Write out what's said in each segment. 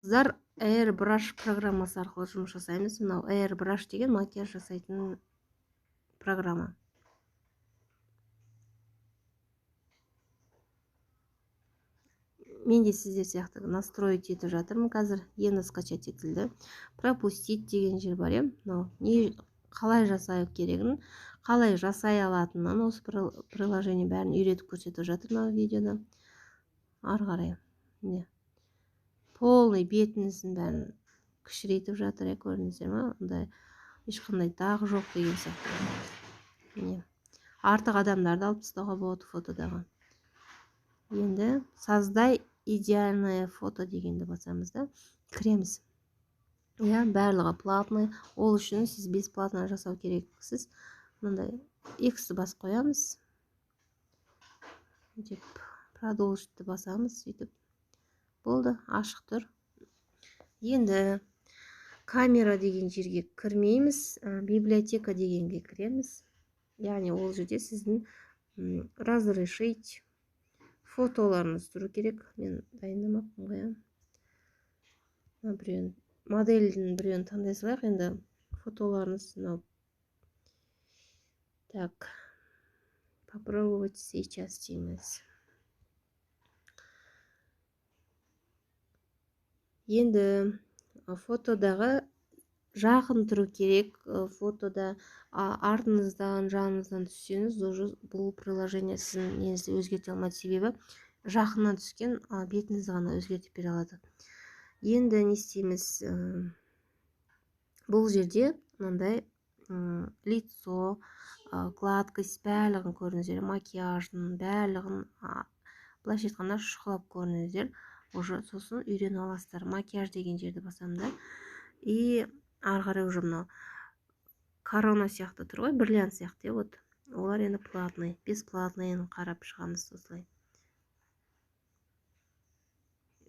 Қыздар Airbrush программасы арқылы жұмыс жасаймыз. Мынау Airbrush деген макияж жасайтын программа. Мен де сіздер сияқты настроить етіп жатырмын қазір. Енді скачать етілді. Пропустить деген жер бар, мынау қалай жасау керегін, қалай жасай алатынын осы приложение бәрін үйретіп көрсетіп жатыр мына видеода. Ары қарай. Міне. Полный бетіңіздің бәрін кішірейтіп жатыр, көрдіңіздер ме? Ондай ешқандай дағы жоқ деген сияқты. Міне. Артық адамдарды алып тастауға болады фотодағы. Енді создай идеальное фото дегенді басамыз да, кіреміз. Барлығы платный. Ол үшін сіз бесплатно жасау керексіз. Мындай X-ті басып қоямыз. Деп продолжитті басамыз, сөйтіп. Болды, ашық тұр. Енді камера деген жерге кірмейміз, библиотека дегенге кіреміз. Яғни ол жерде сіздің разрешить фотоларыңыз тұру керек. Мен дайындамаппын ғой. Модельдің біреуін таңдай салайық. Енді фотоларыңыз так, попробовать сейчас дейміз. Енді фотодағы жақын тұру керек. Фотода артыңыздан, жаныңыздан түссеңіз, бұл приложение сіздің неңізді өзгерте алмайды, себебі жақыннан түскен бетіңізді ғана өзгертіп бере алады. Енді не істейміз? Бұл жерде мынандай лицо, гладкость барлығын көріңіздер, макияждың барлығын былайша айтқанда шұқылап көріңіздер. Уже сосын үйреніп аласыздар. Макияж деген жерді басамын да. И ары қарай уже мынау корона сияқты тұр ғой, бриллиант сияқты, вот. Олар енді платный, бесплатный қарап шығамыз осылай.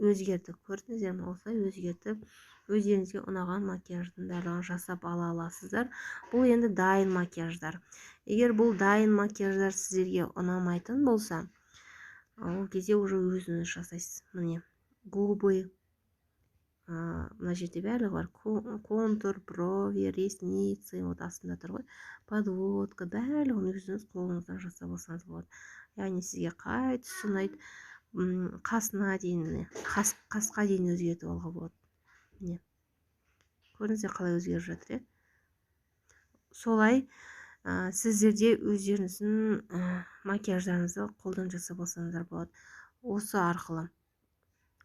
Өзгертіп көрдіңіздер ме? Осылай өзгертіп, өздеріңізге ұнаған макияждың барлығын жасап ала аласыздар. Бұл енді дайын макияждар. Егер бұл дайын макияждар сіздерге ұнамайтын болса, ол кезде уже өзіңіз жасайсыз. Міне, губы, мына жерде барлығы бар. Контур, брови, ресницы, вот астында тұр ғой. Подводка, барлығын өзіңіз қолыңыздан жасап алсаңыз болады. Яғни сізге қай түсі ұнайды, қасына дейін, қасқа дейін өзгертіп алуға болады. Міне. Көрдіңіздер қалай өзгеріп жатыр, Солай сіздерде өздеріңіздің макияждарыңызды қолдан жасап алсаңыздар болады. Осы арқылы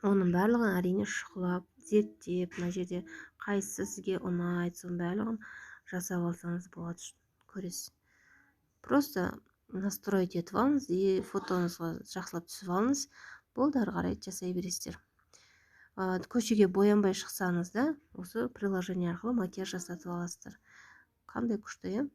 оның барлығын әрине шұқылап, зерттеп, мына жерде қайсысы сізге ұнайды, соның барлығын жасап алсаңыз болады, көресіз. Просто настроить етіп алыңыз и фотоңызға жақсылап түсіп алыңыз. Болды, ары қарай жасай бересіздер. Көшеге боянбай шықсаңыз да, осы приложение арқылы макияж жасатып аласыздар. Қандай күшті,